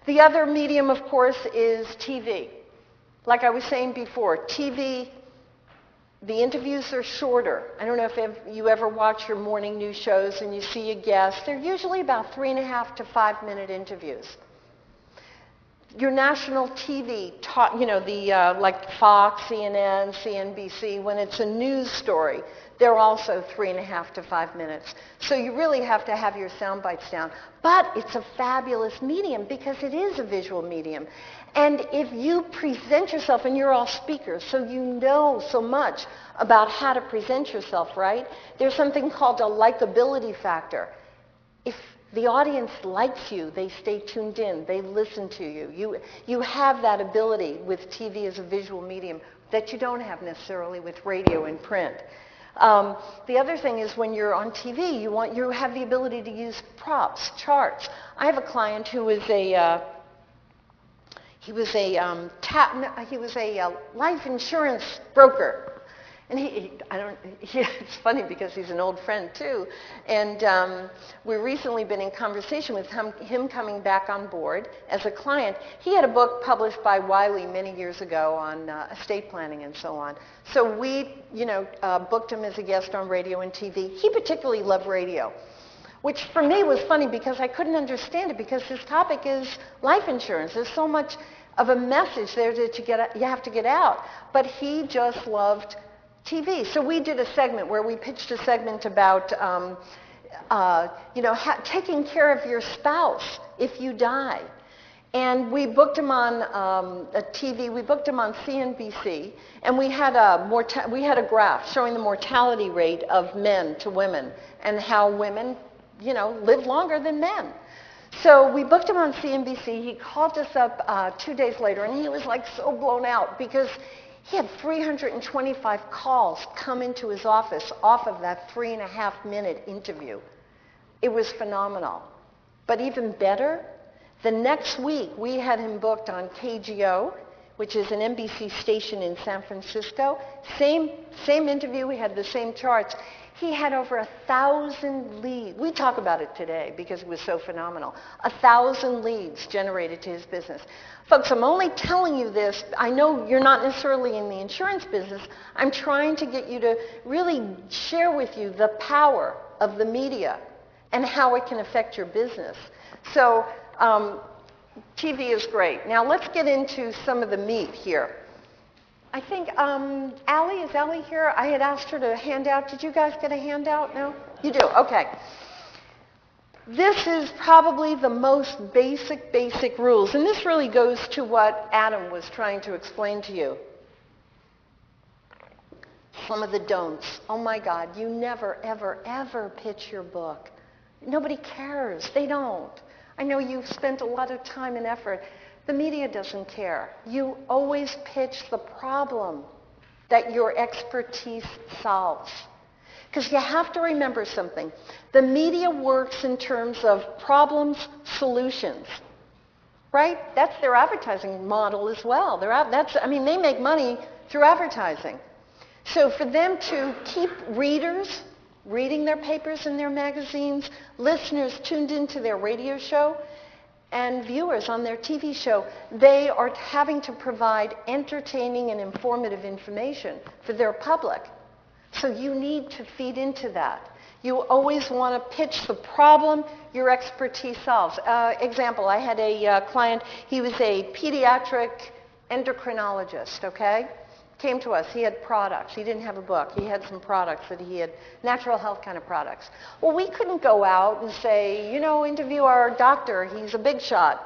The other medium, of course, is TV. Like I was saying before, TV, the interviews are shorter. I don't know if you ever watch your morning news shows and you see a guest. They're usually about 3.5 to 5 minute interviews. Your national TV, like Fox, CNN, CNBC, when it's a news story, they're also 3.5 to 5 minutes. So you really have to have your sound bites down. But it's a fabulous medium because it is a visual medium. And if you present yourself, and you're all speakers, so you know so much about how to present yourself, right? There's something called a likability factor. If the audience likes you, they stay tuned in, they listen to you. You have that ability with TV as a visual medium that you don't have necessarily with radio and print. The other thing is when you're on TV, you have the ability to use props, charts. I have a client who was a life insurance broker. And it's funny because he's an old friend too. And we've recently been in conversation with him coming back on board as a client. He had a book published by Wiley many years ago on estate planning and so on. So we, booked him as a guest on radio and TV. He particularly loved radio, which for me was funny because I couldn't understand it because his topic is life insurance. There's so much of a message there that you have to get out. But he just loved TV. So we did a segment where we pitched a segment about, taking care of your spouse if you die. And we booked him on TV. We booked him on CNBC, and we had a graph showing the mortality rate of men to women and how women, live longer than men. So we booked him on CNBC. He called us up 2 days later, and he was like so blown out because he had 325 calls come into his office off of that 3.5-minute interview. It was phenomenal. But even better, the next week we had him booked on KGO, which is an NBC station in San Francisco. Same interview, we had the same charts. He had over 1,000 leads. We talk about it today because it was so phenomenal. 1,000 leads generated to his business. Folks, I'm only telling you this. I know you're not necessarily in the insurance business. I'm trying to get you to really share with you the power of the media and how it can affect your business. So TV is great. Now let's get into some of the meat here. I think, is Allie here? I had asked her to hand out. Did you guys get a handout? No? You do? Okay. This is probably the most basic rules. And this really goes to what Adam was trying to explain to you. Some of the don'ts. Oh my God, you never, ever, ever pitch your book. Nobody cares. They don't. I know you've spent a lot of time and effort. The media doesn't care. You always pitch the problem that your expertise solves. Because you have to remember something. The media works in terms of problems, solutions. Right? That's their advertising model as well. They make money through advertising. So for them to keep readers reading their papers and their magazines, listeners tuned into their radio show, and viewers on their TV show, they are having to provide entertaining and informative information for their public. So you need to feed into that. You always want to pitch the problem your expertise solves. Example, I had a client, he was a pediatric endocrinologist, okay? Came to us, he had products. He didn't have a book. He had some products that he had, natural health kind of products. Well, we couldn't go out and say, interview our doctor. He's a big shot,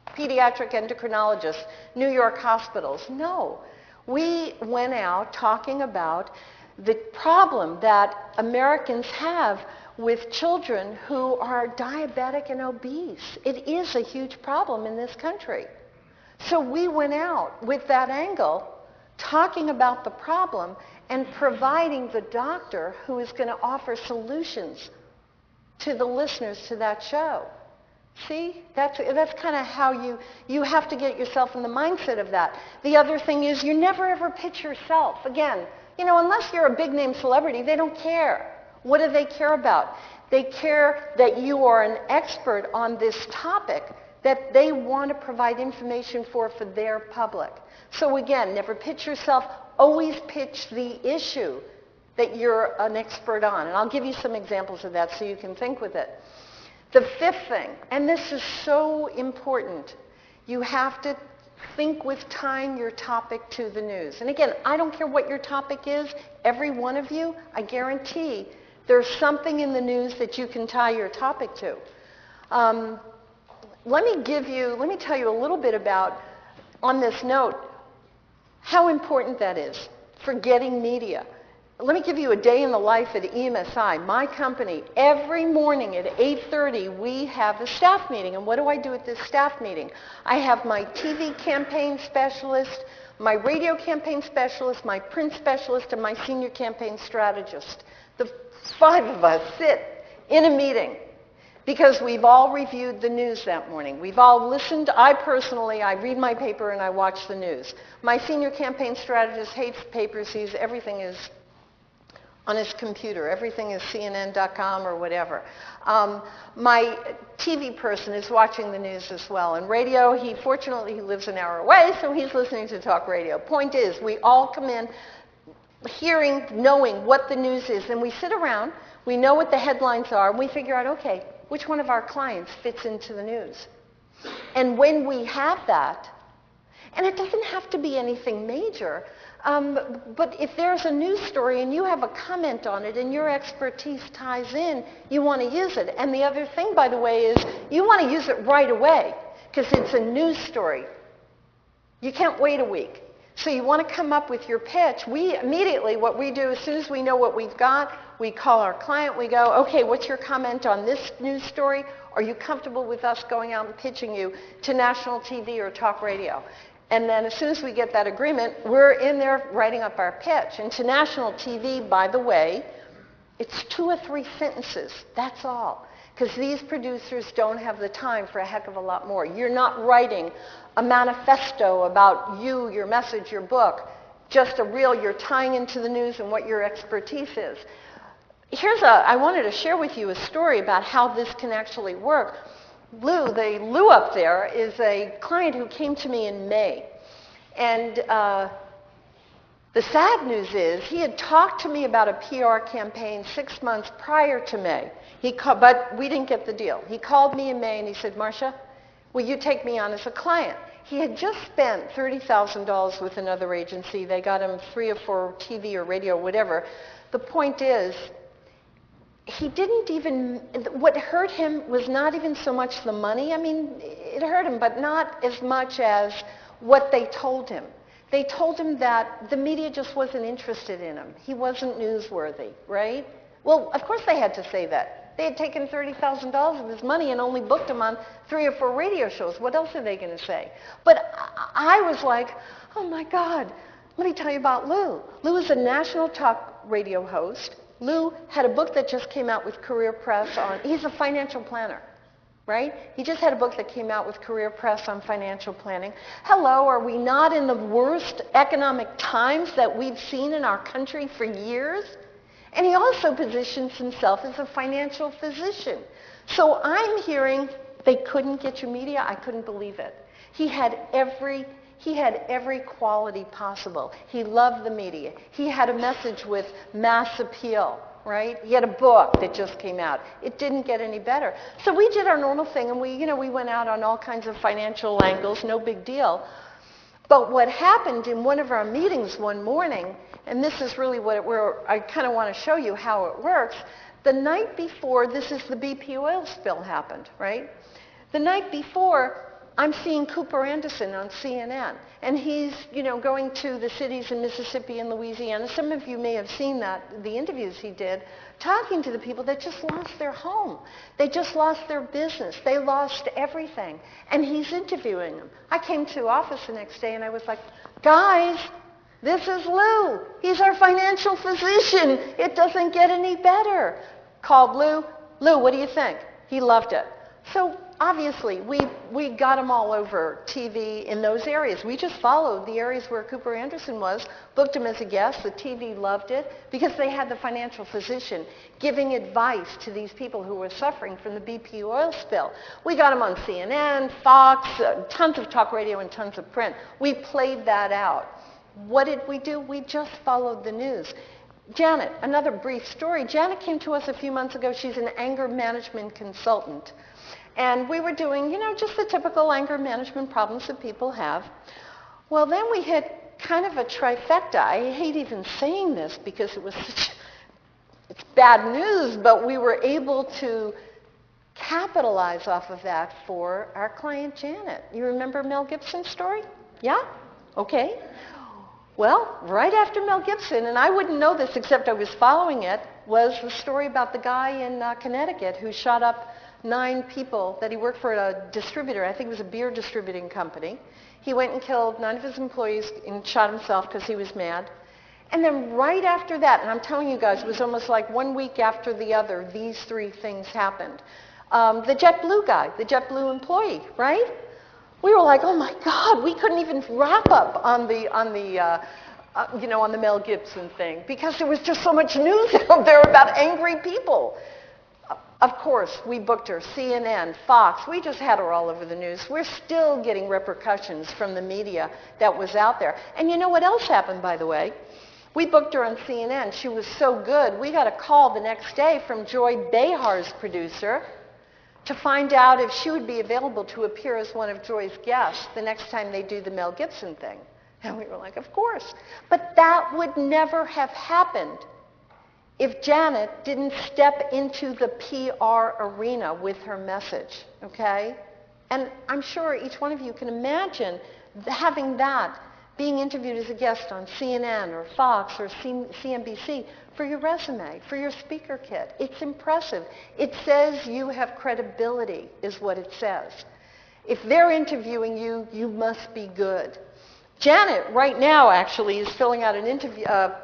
pediatric endocrinologist, New York hospitals. No. We went out talking about the problem that Americans have with children who are diabetic and obese. It is a huge problem in this country. So we went out with that angle, talking about the problem and providing the doctor who is going to offer solutions to the listeners to that show. See? That's kind of how you have to get yourself in the mindset of that. The other thing is you never ever pitch yourself. Again, unless you're a big name celebrity, they don't care. What do they care about? They care that you are an expert on this topic that they want to provide information for their public. So again, never pitch yourself, always pitch the issue that you're an expert on. And I'll give you some examples of that so you can think with it. The fifth thing, and this is so important, you have to think with tying your topic to the news. And again, I don't care what your topic is, every one of you, I guarantee there's something in the news that you can tie your topic to. Let me tell you a little bit about, on this note, how important that is for getting media. Let me give you a day in the life at EMSI, my company. Every morning at 8:30, we have a staff meeting. And what do I do at this staff meeting? I have my TV campaign specialist, my radio campaign specialist, my print specialist, and my senior campaign strategist. The 5 of us sit in a meeting because we've all reviewed the news that morning. We've all listened. I read my paper and I watch the news. My senior campaign strategist hates papers. Everything is on his computer. Everything is CNN.com or whatever. My TV person is watching the news as well. And radio, fortunately he lives an hour away, so he's listening to talk radio. Point is, we all come in hearing, knowing what the news is, and we sit around, we know what the headlines are, and we figure out, okay, which one of our clients fits into the news? And when we have that, and it doesn't have to be anything major, but if there's a news story and you have a comment on it and your expertise ties in, you want to use it. And the other thing, by the way, is you want to use it right away because it's a news story. You can't wait a week. So you want to come up with your pitch. Immediately, what we do, as soon as we know what we've got, we call our client. We go, okay, what's your comment on this news story? Are you comfortable with us going out and pitching you to national TV or talk radio? And then as soon as we get that agreement, we're in there writing up our pitch. And to national TV, by the way, it's 2 or 3 sentences. That's all. Because these producers don't have the time for a heck of a lot more. You're not writing a manifesto about you, your message, your book. Just you're tying into the news and what your expertise is. I wanted to share with you a story about how this can actually work. Lou up there is a client who came to me in May. And the sad news is he had talked to me about a PR campaign 6 months prior to May. But we didn't get the deal. He called me in May and he said, Marsha, will you take me on as a client? He had just spent $30,000 with another agency. They got him 3 or 4 TV or radio, whatever. The point is, what hurt him was not even so much the money. I mean, it hurt him, but not as much as what they told him. They told him that the media just wasn't interested in him. He wasn't newsworthy, right? Well, of course they had to say that. They had taken $30,000 of his money and only booked him on 3 or 4 radio shows. What else are they going to say? But I was like, oh my God, let me tell you about Lou. Lou is a national talk radio host. Lou had a book that just came out with Career Press he's a financial planner, right? He just had a book that came out with Career Press on financial planning. Hello, are we not in the worst economic times that we've seen in our country for years? And he also positions himself as a financial physician. So I'm hearing they couldn't get you media. I couldn't believe it. He had every quality possible. He loved the media. He had a message with mass appeal, right? He had a book that just came out. It didn't get any better. So we did our normal thing, and we went out on all kinds of financial angles, no big deal. But what happened in one of our meetings one morning, and this is really I kind of want to show you how it works. The night before, this is the BP oil spill happened, right? The night before, I'm seeing Cooper Anderson on CNN, and he's, going to the cities in Mississippi and Louisiana. Some of you may have seen the interviews he did, talking to the people that just lost their home. They just lost their business. They lost everything, and he's interviewing them. I came to office the next day, and I was like, guys, this is Lou. He's our financial physician. It doesn't get any better. Called Lou. Lou, what do you think? He loved it. So obviously, we got them all over TV in those areas. We just followed the areas where Cooper Anderson was, booked him as a guest. The TV loved it because they had the financial physician giving advice to these people who were suffering from the BP oil spill. We got them on CNN, Fox, tons of talk radio and tons of print. We played that out. What did we do? We just followed the news. Janet, another brief story. Janet came to us a few months ago. She's an anger management consultant. And we were doing, just the typical anger management problems that people have. Well, then we hit kind of a trifecta. I hate even saying this because it's bad news, but we were able to capitalize off of that for our client Janet. You remember Mel Gibson's story? Yeah? Okay. Well, right after Mel Gibson, and I wouldn't know this except I was following it, was the story about the guy in Connecticut who shot up 9 people that he worked for at a distributor. I think it was a beer distributing company. He went and killed 9 of his employees and shot himself because he was mad. And then right after that, and I'm telling you guys, it was almost like 1 week after the other, these 3 things happened. The JetBlue guy, the JetBlue employee, right? We were like, oh my God, we couldn't even wrap up on the Mel Gibson thing because there was just so much news out there about angry people. Of course, we booked her, CNN, Fox, we just had her all over the news. We're still getting repercussions from the media that was out there. And you know what else happened, by the way? We booked her on CNN. She was so good, we got a call the next day from Joy Behar's producer to find out if she would be available to appear as one of Joy's guests the next time they do the Mel Gibson thing. And we were like, of course. But that would never have happened if Janet didn't step into the PR arena with her message, okay? And I'm sure each one of you can imagine having that, being interviewed as a guest on CNN or Fox or CNBC for your resume, for your speaker kit. It's impressive. It says you have credibility, is what it says. If they're interviewing you, you must be good. Janet, right now, actually, is filling out an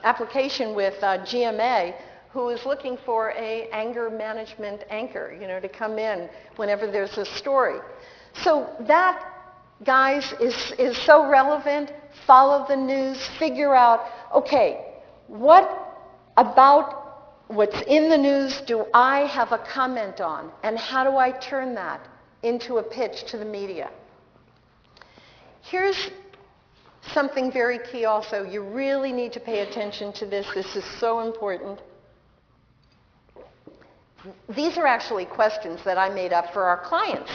application with GMA, who is looking for an anger management anchor, to come in whenever there's a story. So that, guys, is so relevant. Follow the news. Figure out, okay, what about what's in the news do I have a comment on? And how do I turn that into a pitch to the media? Here's something very key also. You really need to pay attention to this. This is so important. These are actually questions that I made up for our clients.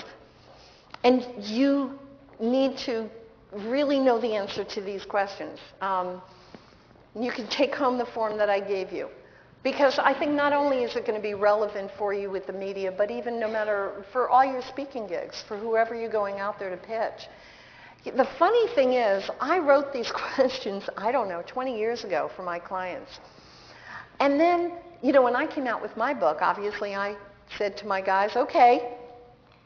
And you need to really know the answer to these questions. You can take home the form that I gave you. Because I think not only is it going to be relevant for you with the media, but even no matter for all your speaking gigs, for whoever you're going out there to pitch. The funny thing is, I wrote these questions, 20 years ago for my clients. And then, when I came out with my book, obviously I said to my guys, okay,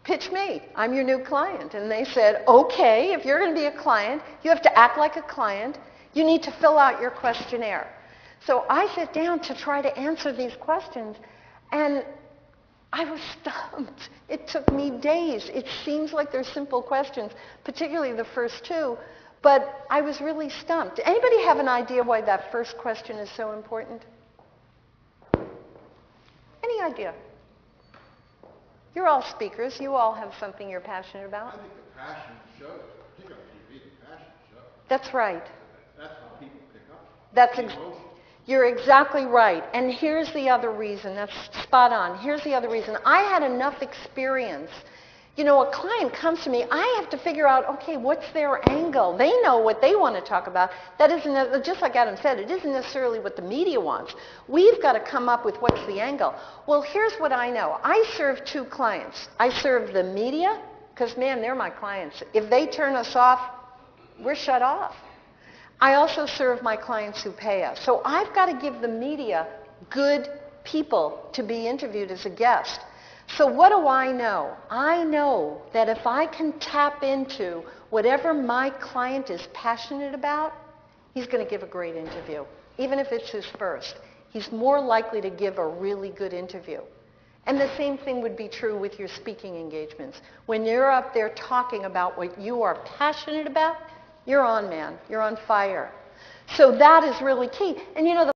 pitch me. I'm your new client. And they said, okay, if you're going to be a client, you have to act like a client. You need to fill out your questionnaire. So I sat down to try to answer these questions, and I was stumped. It took me days. It seems like they're simple questions, particularly the first 2, but I was really stumped. Anybody have an idea why that first question is so important? Any idea? You're all speakers. You all have something you're passionate about. I think the passion shows, particularly on TV, the passion shows. That's right. That's how people pick up. You're exactly right. And here's the other reason. That's spot on. Here's the other reason. I had enough experience. A client comes to me. I have to figure out, okay, what's their angle? They know what they want to talk about. That isn't, just like Adam said, it isn't necessarily what the media wants. We've got to come up with what's the angle. Well, here's what I know. I serve 2 clients. I serve the media, because, man, they're my clients. If they turn us off, we're shut off. I also serve my clients who pay us. So I've got to give the media good people to be interviewed as a guest. So what do I know? I know that if I can tap into whatever my client is passionate about, he's going to give a great interview. Even if it's his first, he's more likely to give a really good interview. And the same thing would be true with your speaking engagements. When you're up there talking about what you are passionate about, you're on, man. You're on fire. So that is really key. And you know, the